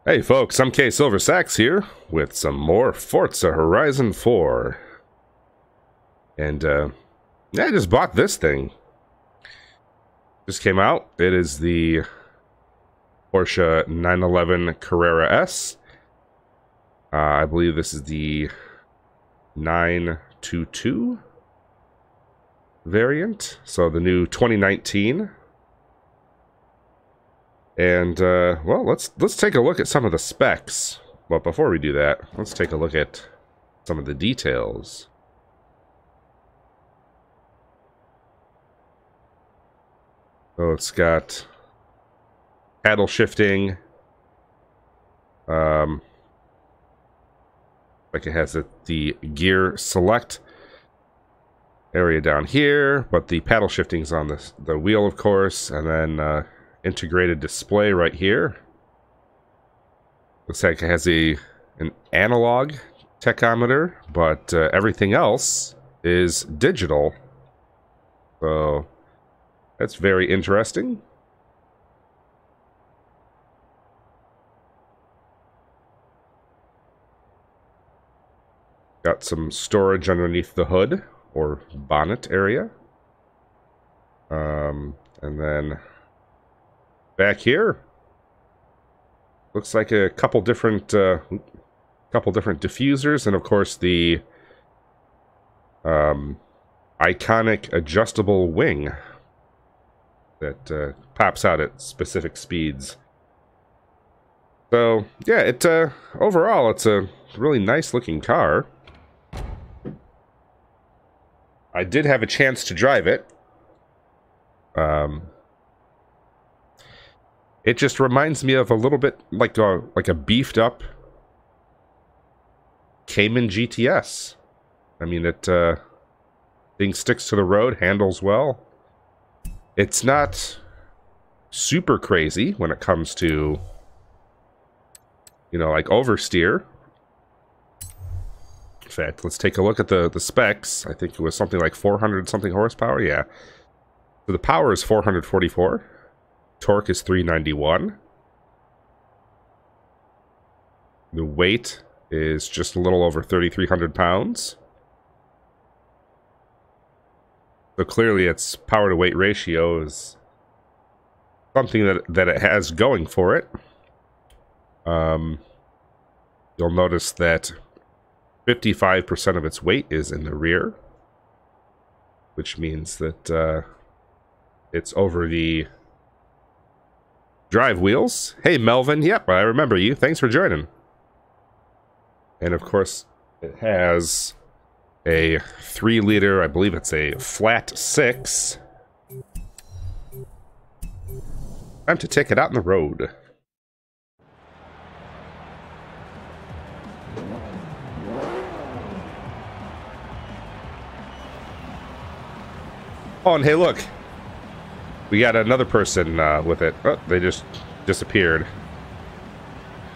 Hey folks, MKSilverSax here with some more Forza Horizon 4. And yeah, I just bought this thing. Just came out. It is the Porsche 911 Carrera S. I believe this is the 922 variant. So the new 2019. And well, let's take a look at some of the specs. But before we do that, let's take a look at some of the details. So it's got paddle shifting. Like it has the gear select area down here, but the paddle shifting's on the wheel, of course, and then integrated display right here. Looks like it has an analog tachometer, but everything else is digital. So that's very interesting. Got some storage underneath the hood or bonnet area. And then back here, looks like a couple different diffusers, and of course the iconic adjustable wing that pops out at specific speeds. So yeah, overall it's a really nice looking car. I did have a chance to drive it. It just reminds me of a little bit like a beefed up Cayman GTS. I mean, thing sticks to the road, handles well. It's not super crazy when it comes to, you know, like oversteer. In fact, let's take a look at the specs. I think it was something like 400 something horsepower. Yeah. So the power is 444. Torque is 391. The weight is just a little over 3,300 pounds. So clearly its power to weight ratio is something that it has going for it. You'll notice that 55% of its weight is in the rear, which means that it's over the drive wheels. Hey, Melvin. Yep, I remember you. Thanks for joining. And of course, it has a 3-liter, I believe it's a flat 6. Time to take it out on the road. Oh, and hey, look. We got another person with it. Oh, they just disappeared.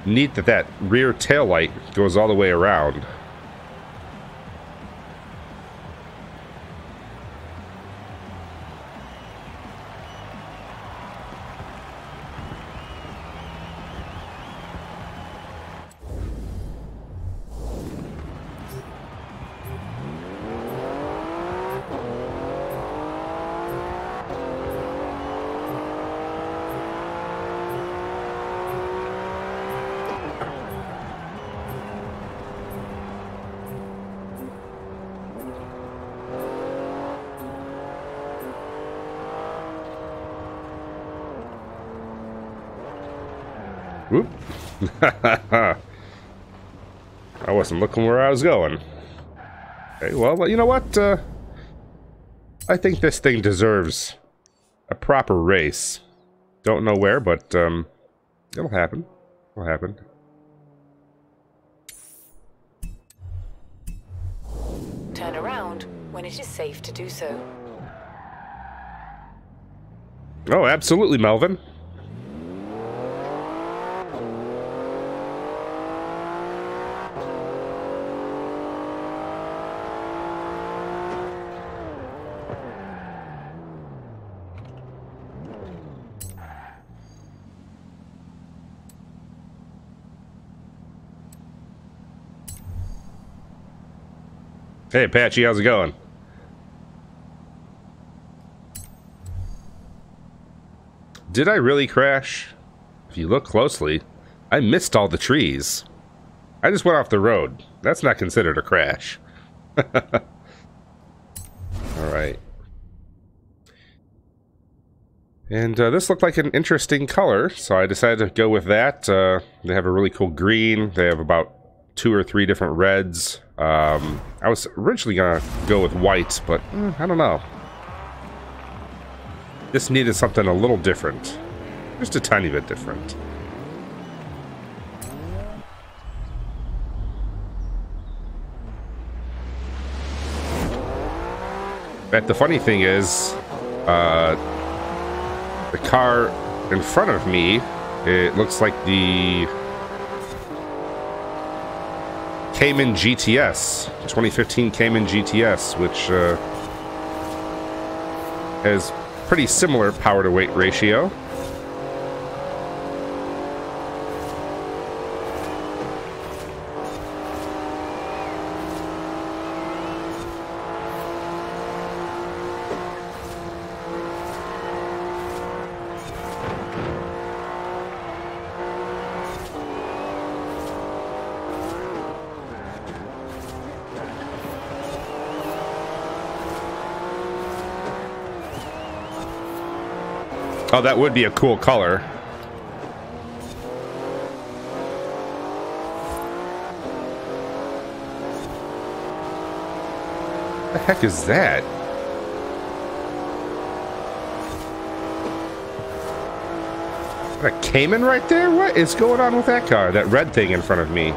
Neat that rear taillight goes all the way around. Whoop. I wasn't looking where I was going. Okay, well, you know what? I think this thing deserves a proper race. Don't know where, but it'll happen. It'll happen. Turn around when it is safe to do so. Oh, absolutely, Melvin. Hey, Apache, how's it going? Did I really crash? If you look closely, I missed all the trees. I just went off the road. That's not considered a crash. Alright. And this looked like an interesting color, so I decided to go with that. They have a really cool green. They have about 2 or 3 different reds. I was originally going to go with white, but I don't know. This needed something a little different. Just a tiny bit different. But the funny thing is, the car in front of me, it looks like the Cayman GTS, 2015 Cayman GTS, which has pretty similar power to weight ratio. Oh, that would be a cool color. What the heck is that? Is that a Cayman right there? What is going on with that car? That red thing in front of me.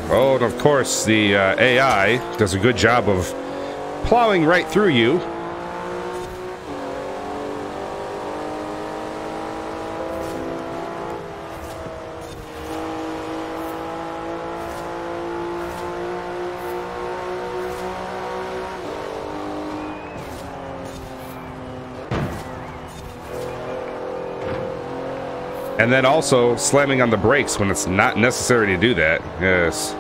Oh, and of course, the AI does a good job of plowing right through you. And then also slamming on the brakes when it's not necessary to do that. Yes.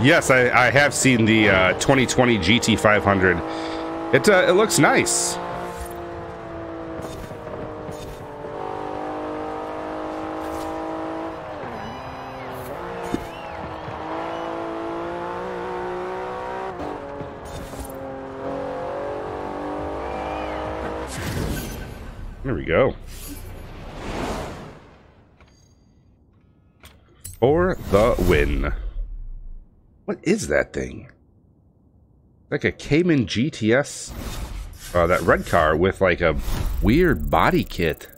Yes, I have seen the 2020 GT500. It looks nice. There we go. For the win. What is that thing? Like a Cayman GTS? That red car with like a weird body kit.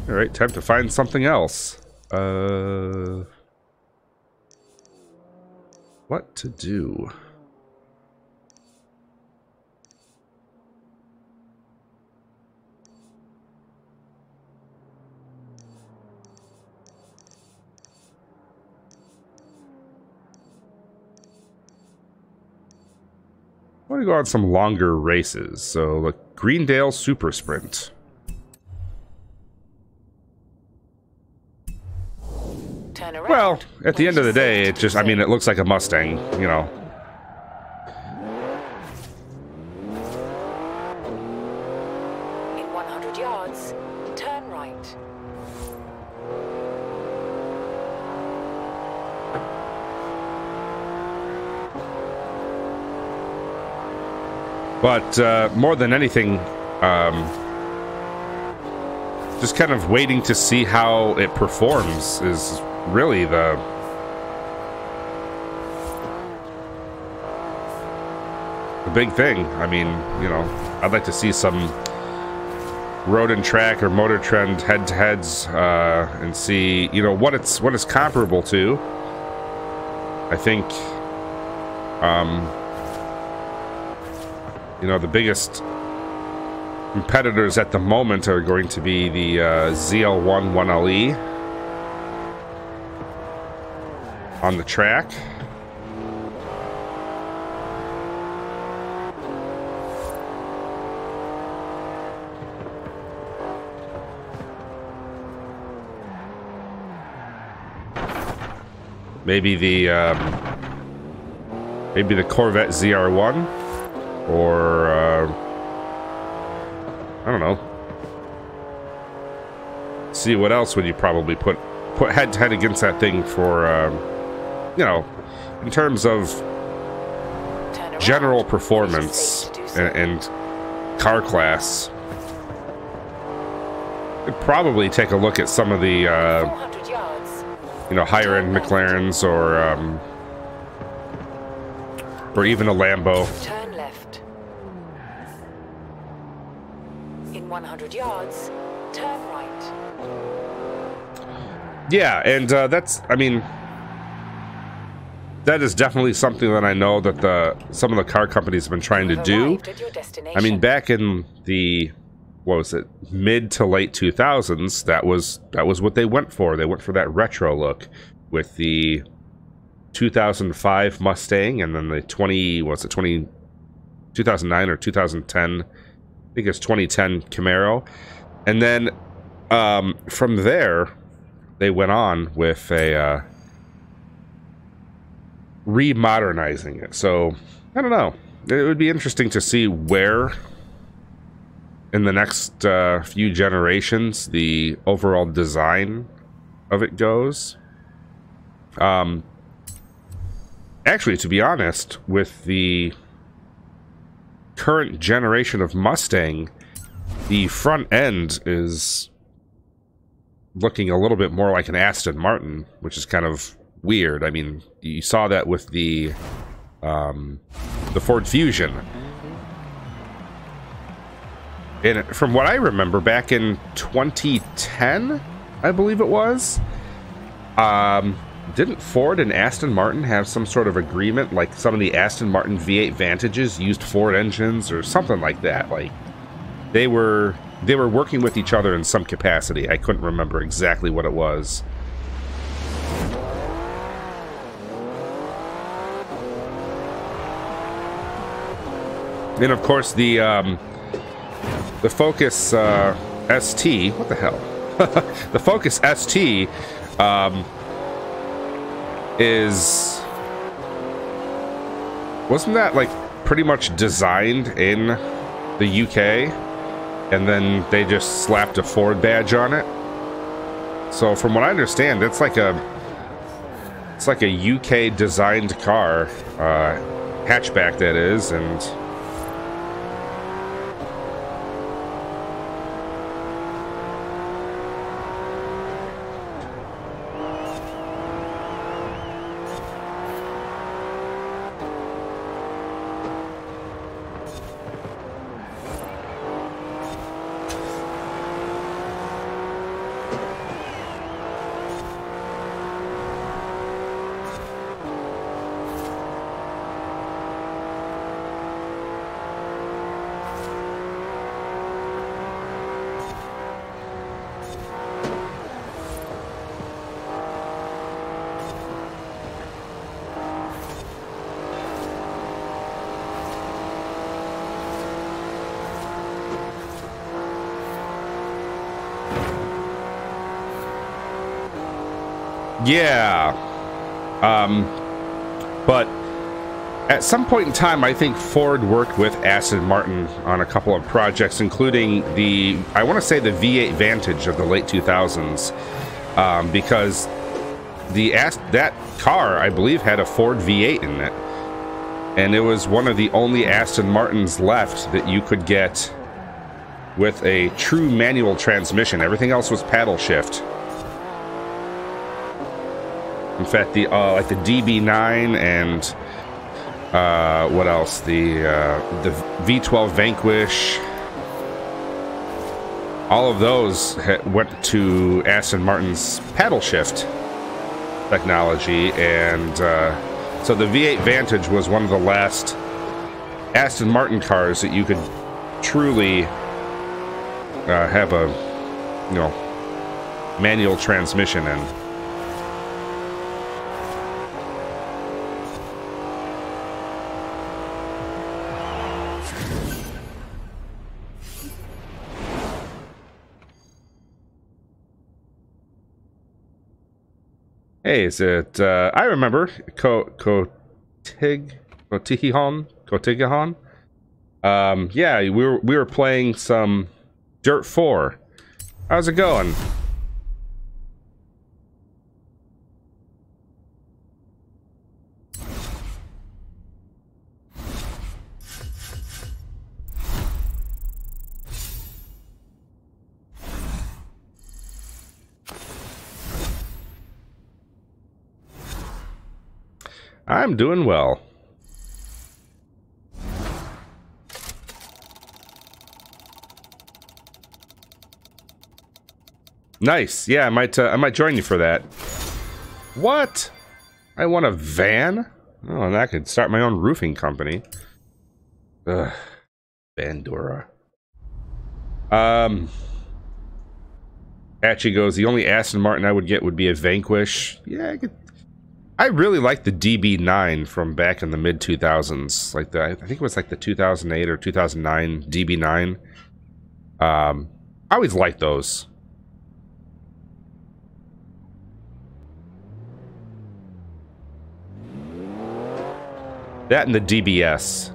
Alright, time to find something else. What to do? I want to go on some longer races. So, look, Greendale Super Sprint. Well, at the end of the day, it just, I mean, it looks like a Mustang, you know. In 100 yards, turn right. But more than anything, just kind of waiting to see how it performs is really the big thing. I mean, you know, I'd like to see some Road and Track or Motor Trend head-to-heads and see, you know, what it's comparable to. I think, you know, the biggest competitors at the moment are going to be the ZL1 1LE on the track. Maybe the Corvette ZR1, or I don't know. See, what else would you probably put head to head against that thing for, you know, in terms of general performance and car class? I'd probably take a look at some of the you know, higher end McLarens, or even a Lambo. Turn left. In 100 yards, turn right. Yeah, and that's, I mean, that is definitely something that I know that some of the car companies have been trying to do. I mean, back in the, what was it, mid to late 2000s, that was what they went for. They went for that retro look with the 2005 Mustang, and then the 2009 or 2010, I think it's 2010 Camaro. And then from there, they went on with a remodernizing it. So, I don't know. It would be interesting to see where in the next few generations the overall design of it goes. Actually, to be honest, with the current generation of Mustang, the front end is looking a little bit more like an Aston Martin, which is kind of weird. I mean, you saw that with the Ford Fusion. And from what I remember, back in 2010, I believe it was, didn't Ford and Aston Martin have some sort of agreement? Like, some of the Aston Martin V8 Vantages used Ford engines or something like that. Like, they were working with each other in some capacity. I couldn't remember exactly what it was. And of course, the Focus ST, what the hell? The Focus ST wasn't that like pretty much designed in the UK, and then they just slapped a Ford badge on it? So from what I understand, it's like a UK designed car, hatchback that is, and yeah. But at some point in time, I think Ford worked with Aston Martin on a couple of projects, including I want to say the V8 Vantage of the late 2000s, because that car, I believe, had a Ford V8 in it. And it was one of the only Aston Martins left that you could get with a true manual transmission. Everything else was paddle shift. In fact, the like the DB9 and what else? The V12 Vanquish. All of those went to Aston Martin's paddle shift technology, and so the V8 Vantage was one of the last Aston Martin cars that you could truly have a, you know, manual transmission in. Hey, is it, I remember, Kotigahan? Yeah, we were playing some Dirt 4. How's it going? I'm doing well. Nice. Yeah, I might join you for that. What? I want a van? Oh, and I could start my own roofing company. Ugh. Bandura. Atchi goes, the only Aston Martin I would get would be a Vanquish. Yeah, I really like the DB9 from back in the mid-2000s. Like I think it was like the 2008 or 2009 DB9. I always liked those. That and the DBS,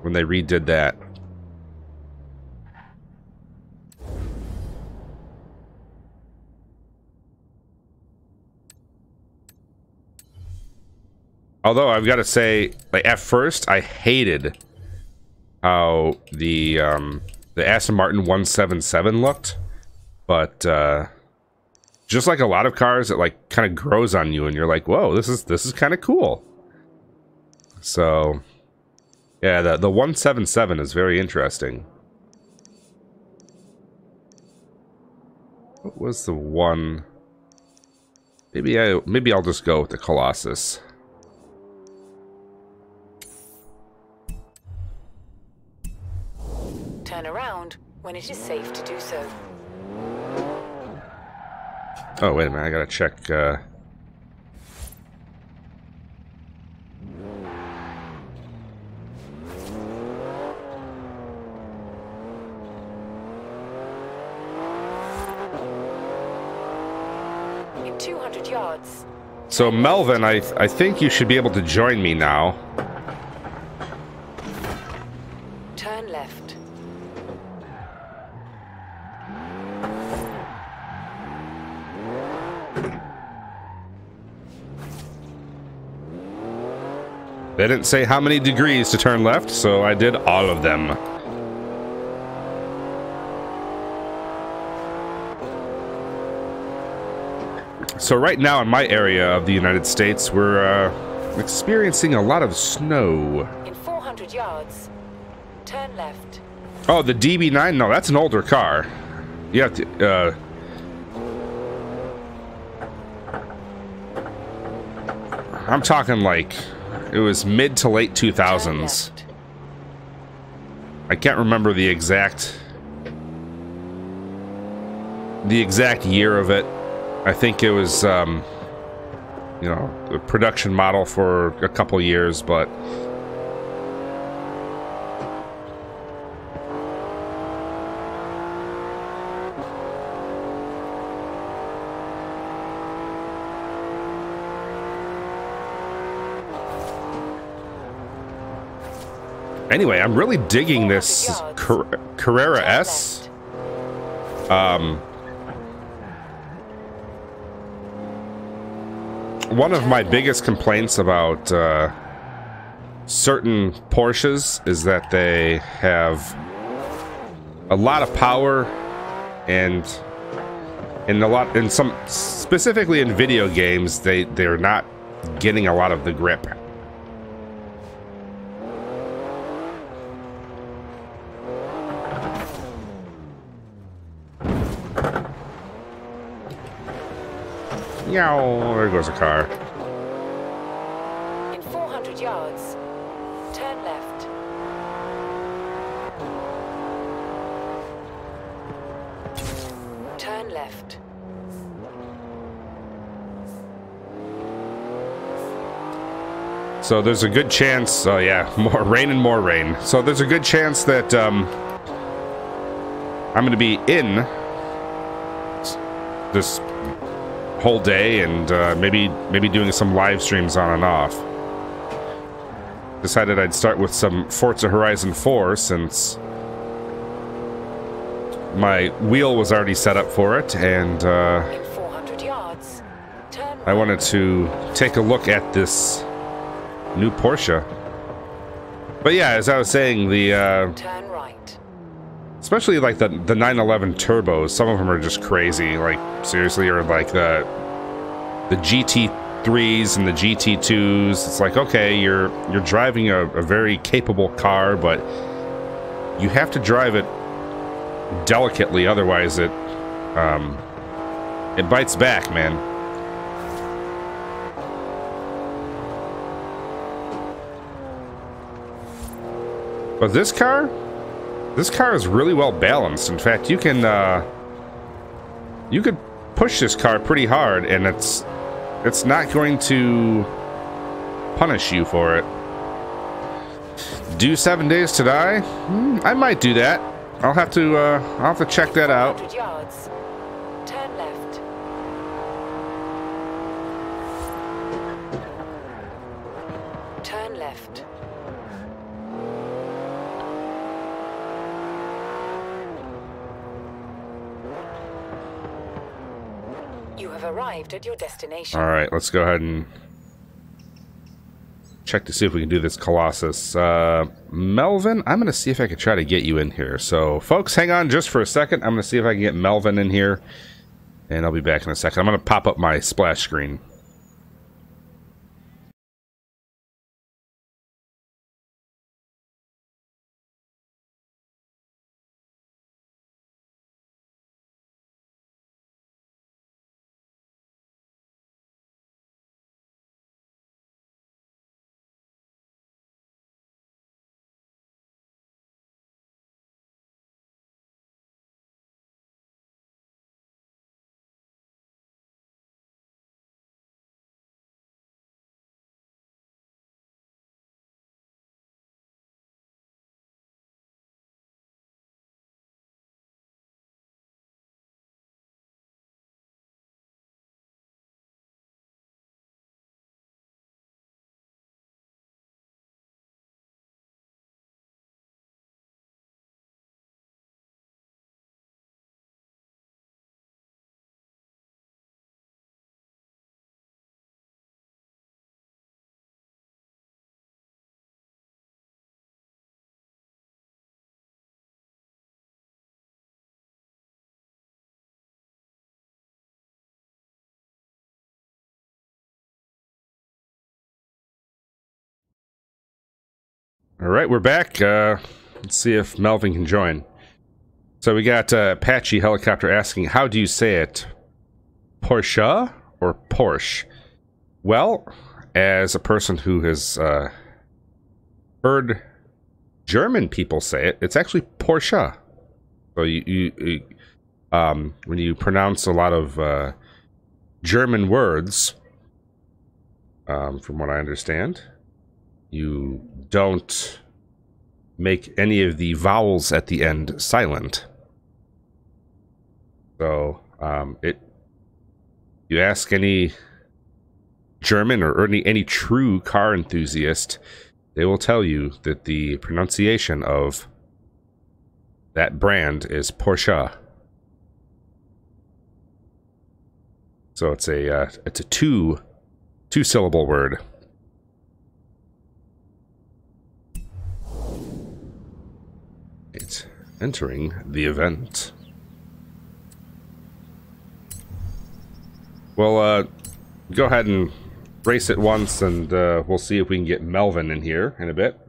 when they redid that. Although I've got to say, like at first, I hated how the Aston Martin 177 looked, but just like a lot of cars, it like kind of grows on you, and you're like, "Whoa, this is kind of cool." So, yeah, the 177 is very interesting. What was the one? Maybe I'll just go with the Colossus. Turn around when it is safe to do so. Oh, wait a minute, I gotta check, In 200 yards. So, Melvin, I think you should be able to join me now. Turn left. They didn't say how many degrees to turn left, so I did all of them. So right now in my area of the United States, we're experiencing a lot of snow. In 400 yards. Turn left. Oh, the DB9? No, that's an older car. You have to, I'm talking like, it was mid to late 2000s. I can't remember the exact year of it. I think it was, you know, a production model for a couple years, but anyway, I'm really digging this Carrera S. One of my biggest complaints about certain Porsches is that they have a lot of power and some specifically in video games they're not getting a lot of the grip. Yow, there goes a car. In 400 yards, turn left. Turn left. So there's a good chance, oh yeah, more rain and more rain. So there's a good chance that I'm going to be in this whole day and maybe doing some live streams on and off. Decided I'd start with some Forza Horizon 4 since my wheel was already set up for it, and In 400 yards, turn I wanted to take a look at this new Porsche. But yeah, as I was saying, the turn right. especially like the 911 turbos, some of them are just crazy. Like seriously, or like the GT3s and the GT2s. It's like, okay, you're driving a very capable car, but you have to drive it delicately, otherwise it bites back, man. But this car is really well balanced. In fact, you could push this car pretty hard, and it's not going to punish you for it. Do 7 days to die? I might do that. I'll have to check that out. 400 yards, turn left. Turn left. You have arrived at your destination. All right, let's go ahead and check to see if we can do this Colossus. Melvin, I'm going to see if I can try to get you in here. So, folks, hang on just for a second. I'm going to see if I can get Melvin in here, and I'll be back in a second. I'm going to pop up my splash screen. All right, we're back. Let's see if Melvin can join. So we got Apache Helicopter asking, how do you say it? Porsche or Porsche? Well, as a person who has heard German people say it, it's actually Porsche. So when you pronounce a lot of German words, from what I understand, you don't make any of the vowels at the end silent. So you ask any German or any true car enthusiast, they will tell you that the pronunciation of that brand is Porsche. So it's a two-syllable word. Entering the event. Well, go ahead and race it once, and we'll see if we can get Melvin in here in a bit.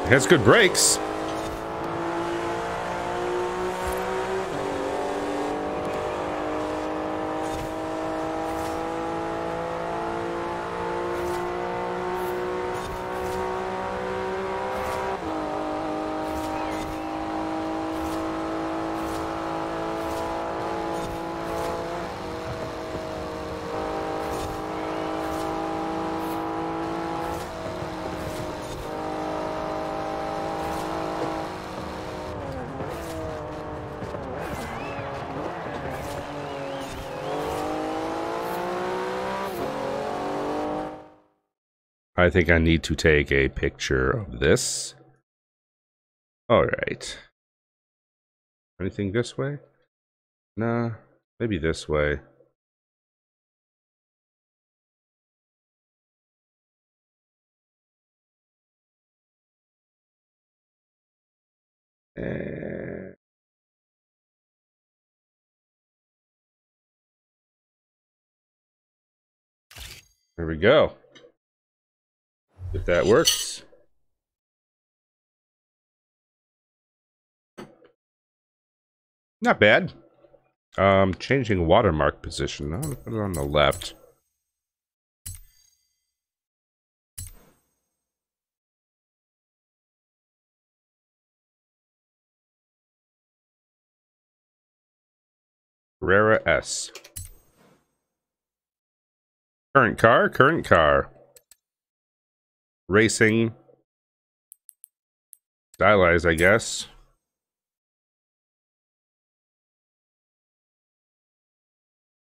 It has good brakes. I think I need to take a picture of this. All right. Anything this way? Nah, maybe this way. There we go. If that works. Not bad. Changing watermark position. I'm gonna put it on the left. Carrera S. Current car, current car. Racing. Stylized, I guess.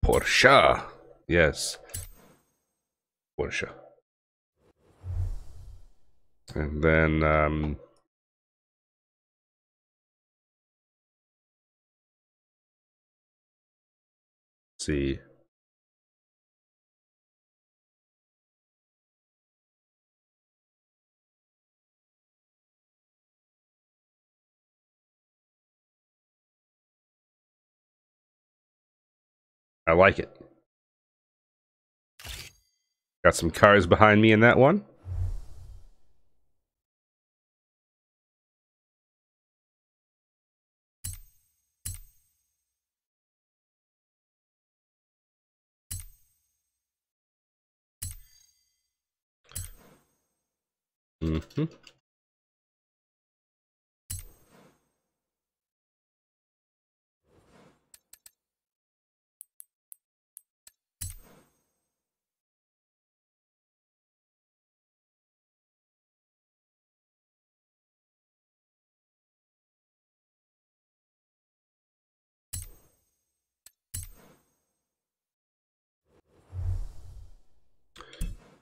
Porsche. Yes. Porsche. And then, let's see. I like it. Got some cars behind me in that one. Mm-hmm.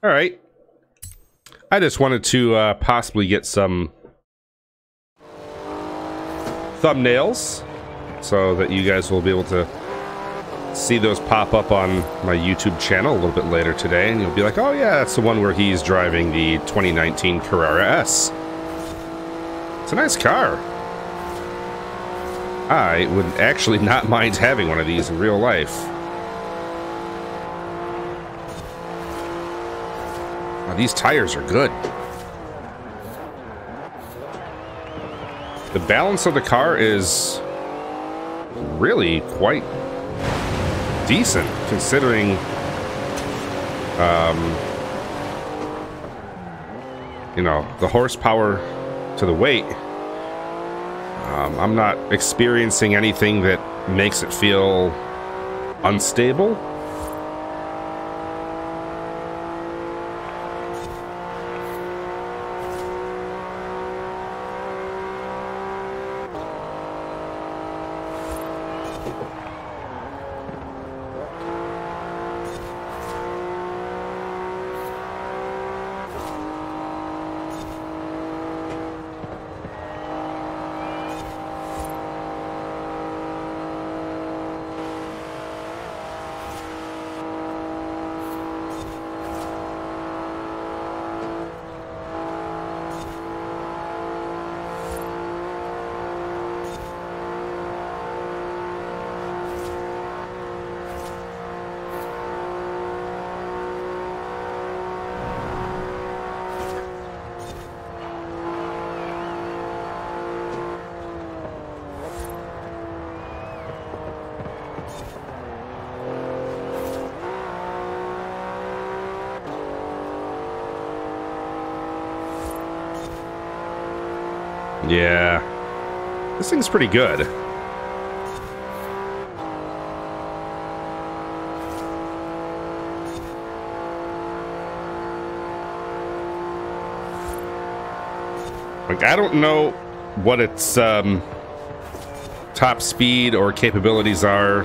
All right. I just wanted to possibly get some thumbnails so that you guys will be able to see those pop up on my YouTube channel a little bit later today, and you'll be like, oh yeah, that's the one where he's driving the 2019 Carrera S. It's a nice car. I would actually not mind having one of these in real life. Oh, these tires are good. The balance of the car is really quite decent, considering you know, the horsepower to the weight. I'm not experiencing anything that makes it feel unstable. Yeah, this thing's pretty good. Like, I don't know what its top speed or capabilities are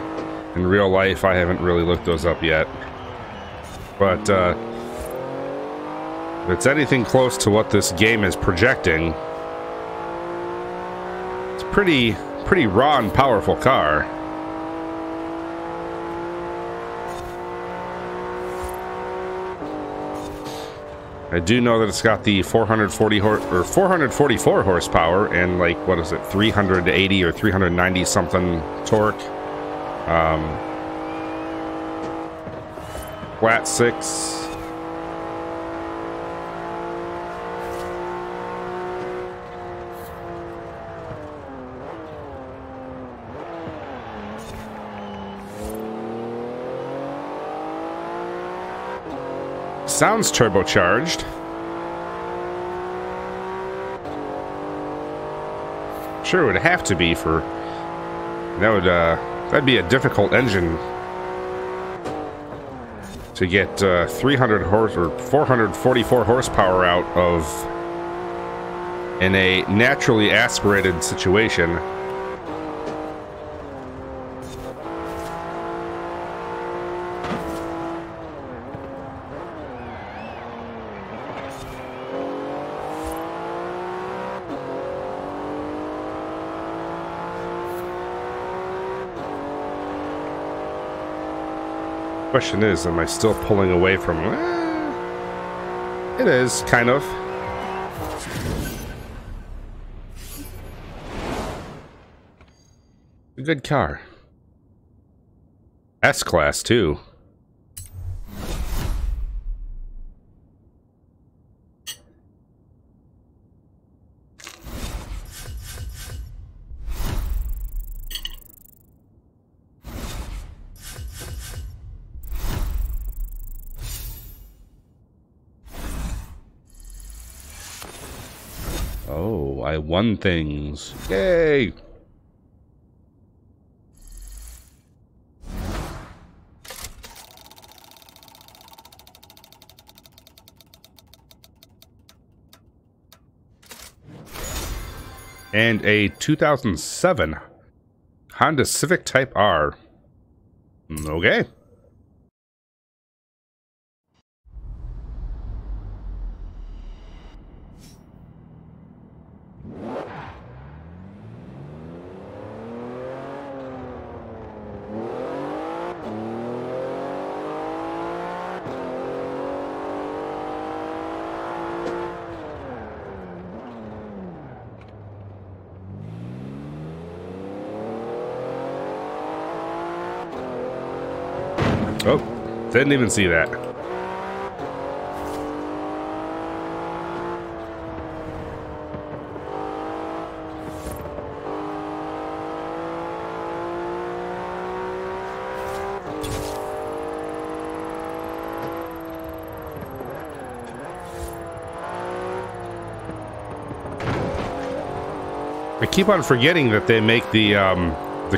in real life. I haven't really looked those up yet. But if it's anything close to what this game is projecting, pretty raw and powerful car. I do know that it's got the 444 horsepower and, like, what is it, 380 or 390 something torque. Flat six. Sounds turbocharged. Sure, it would have to be for that would that'd be a difficult engine to get 300 horse or 444 horsepower out of in a naturally aspirated situation. Question is, am I still pulling away from... it is, kind of. A good car. S-Class, too. Oh, I won things. Yay! And a 2007 Honda Civic Type R. Okay. Oh, didn't even see that. I keep on forgetting that they make the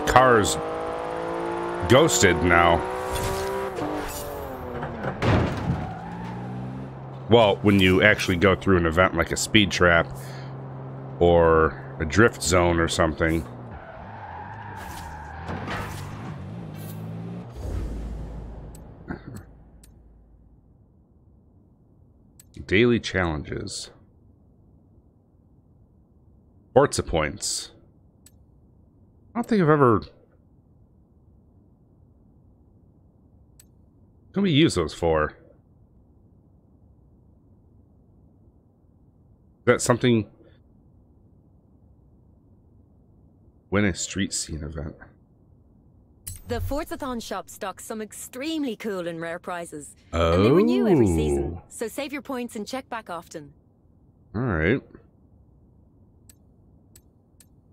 cars ghosted now. Well, when you actually go through an event like a speed trap or a drift zone or something. Daily challenges. Forza points. I don't think I've ever... What can we use those for? Is that something... Win a street scene event. The Forzathon shop stocks some extremely cool and rare prizes. Oh. And they renew every season, so save your points and check back often. Alright.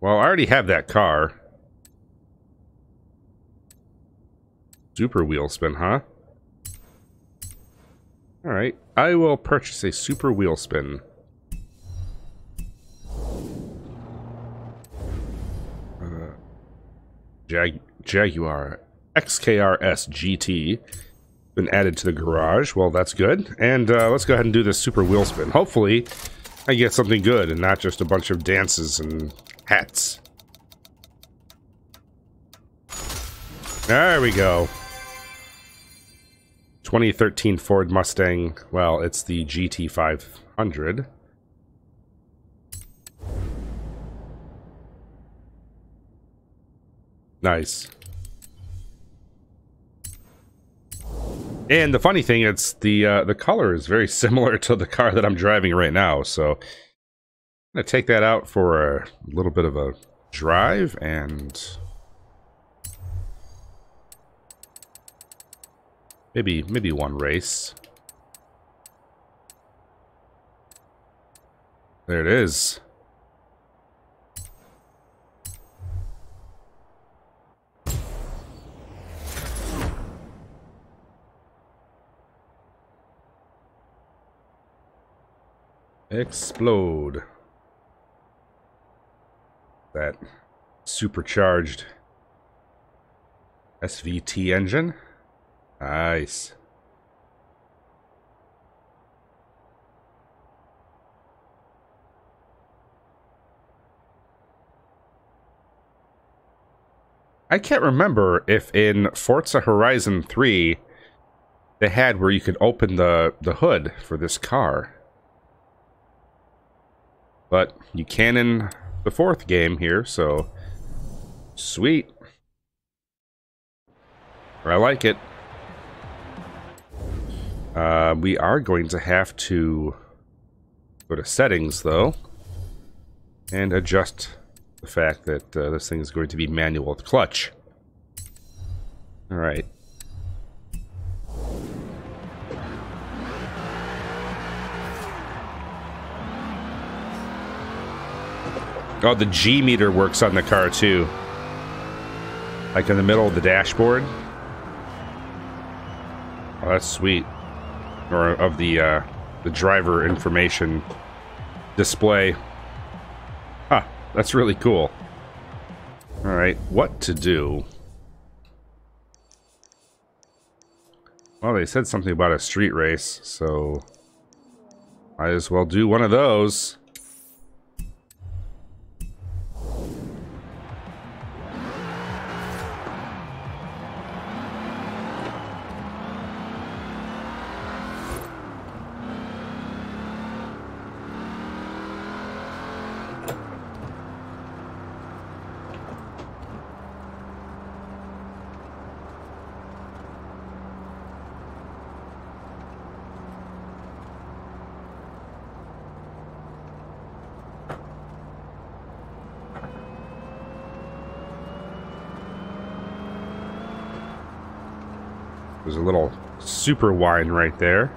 Well, I already have that car. Super wheel spin, huh? Alright. I will purchase a super wheel spin. Jaguar XKRS GT. Been added to the garage. Well, that's good. And let's go ahead and do this super wheel spin. Hopefully, I get something good and not just a bunch of dances and hats. There we go. 2013 Ford Mustang. Well, it's the GT500. Nice. And the funny thing, it's the color is very similar to the car that I'm driving right now. So I'm gonna take that out for a little bit of a drive and maybe one race. There it is. Explode. That supercharged SVT engine. Nice. I can't remember if in Forza Horizon 3 they had where you could open the hood for this car. But you can in the fourth game here, so sweet. I like it. We are going to have to go to settings, though, and adjust the fact that this thing is going to be manual with clutch. All right. Oh, the G meter works on the car too. Like in the middle of the dashboard. Oh, that's sweet. Or of the driver information display. Huh, that's really cool. Alright, what to do? Well, they said something about a street race, so might as well do one of those. There's a little super wine right there.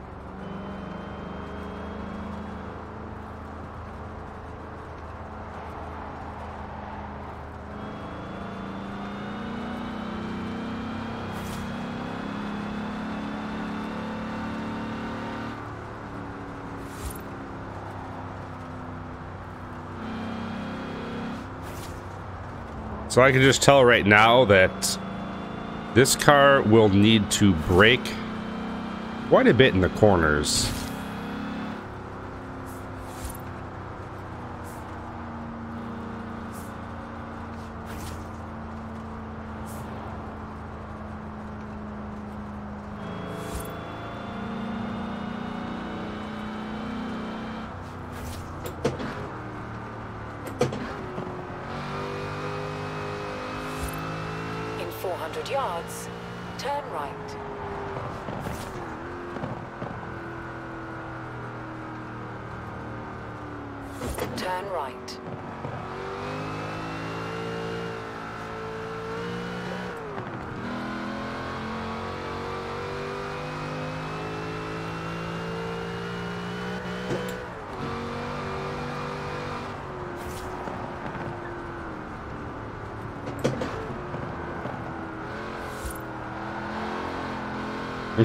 So I can just tell right now that this car will need to brake quite a bit in the corners. In 400 yards, turn right. Turn right.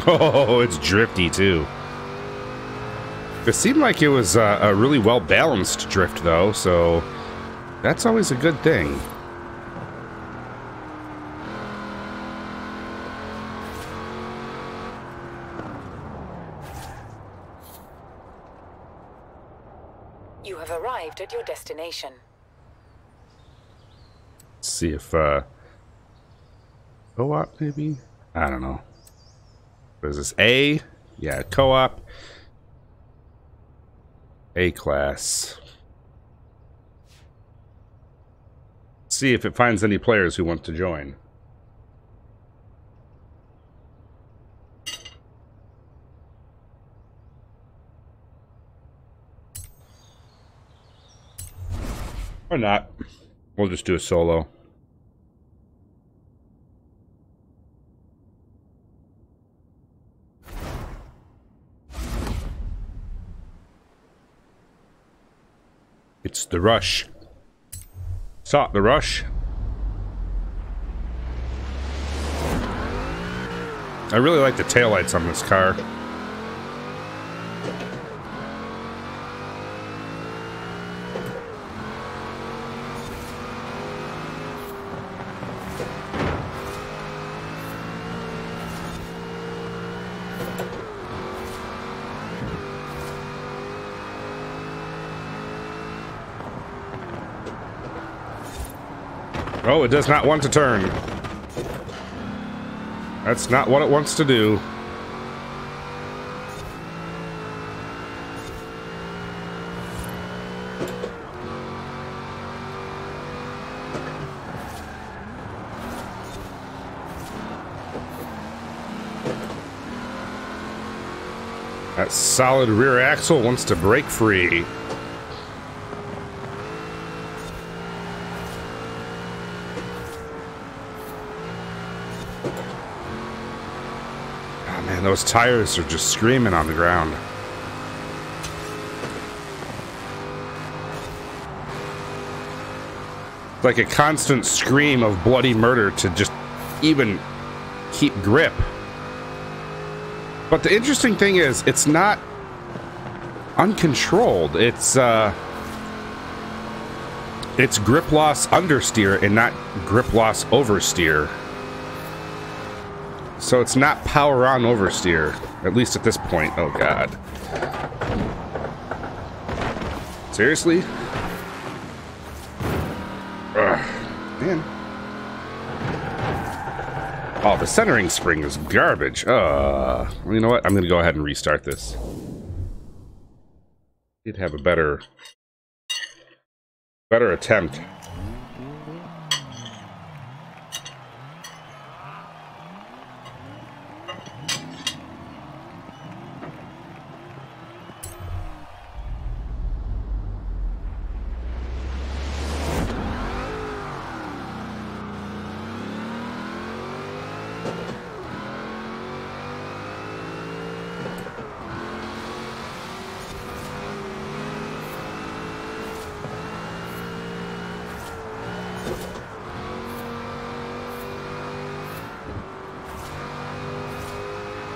Oh, it's drifty too. It seemed like it was a really well-balanced drift though, so that's always a good thing. You have arrived at your destination. Let's see if co-op maybe? I don't know. What is this? A? Yeah, co-op. A-class. See if it finds any players who want to join. Or not. We'll just do a solo. It's the rush. Start the rush. I really like the taillights on this car. Oh, it does not want to turn. That's not what it wants to do. That solid rear axle wants to break free. Those tires are just screaming on the ground. It's like a constant scream of bloody murder to just even keep grip. But the interesting thing is, it's not uncontrolled. It's grip loss understeer and not grip loss oversteer. So it's not power on oversteer, at least at this point. Oh god. Seriously? Ugh, man. Oh, the centering spring is garbage. You know what? I'm gonna go ahead and restart this. Did have a better attempt.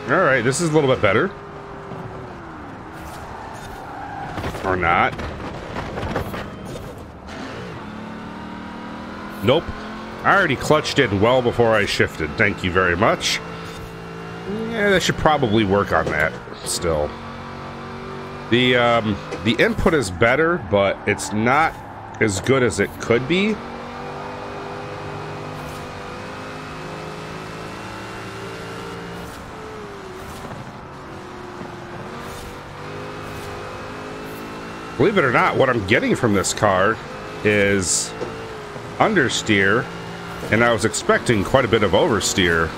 Alright, this is a little bit better. Or not. Nope. I already clutched in well before I shifted. Thank you very much. Yeah, they should probably work on that still. The input is better, but it's not as good as it could be. Believe it or not, what I'm getting from this car is understeer, and I was expecting quite a bit of oversteer.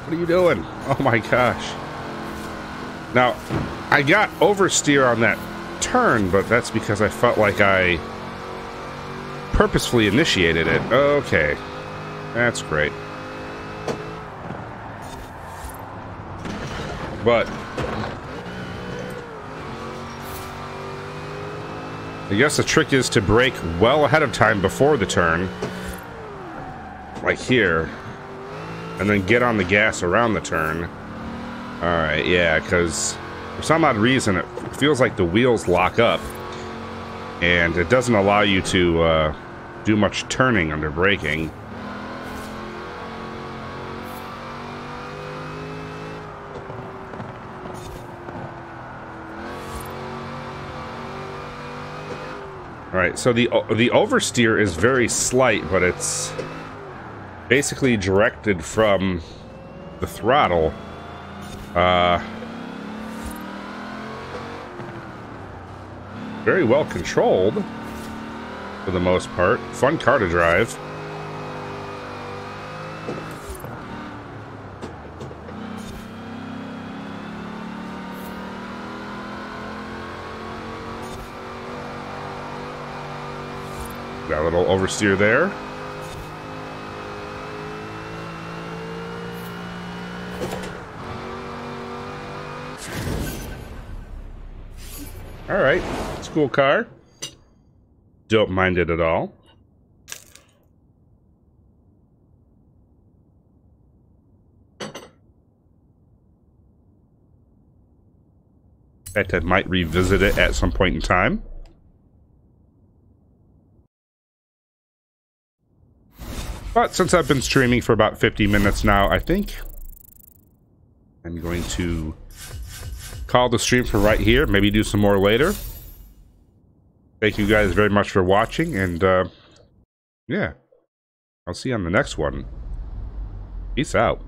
What are you doing? Oh my gosh. Now, I got oversteer on that turn, but that's because I felt like I purposefully initiated it. Okay. That's great. But I guess the trick is to brake well ahead of time before the turn, like here, and then get on the gas around the turn. Alright, yeah, because for some odd reason it feels like the wheels lock up, and it doesn't allow you to do much turning under braking. Alright, so the oversteer is very slight, but it's basically directed from the throttle. Very well controlled, for the most part. Fun car to drive. Got a little oversteer there. Alright, it's a cool car. Don't mind it at all. In fact, I might revisit it at some point in time. But since I've been streaming for about 50 minutes now, I think I'm going to call the stream for right here. Maybe do some more later. Thank you guys very much for watching, and yeah, I'll see you on the next one. Peace out.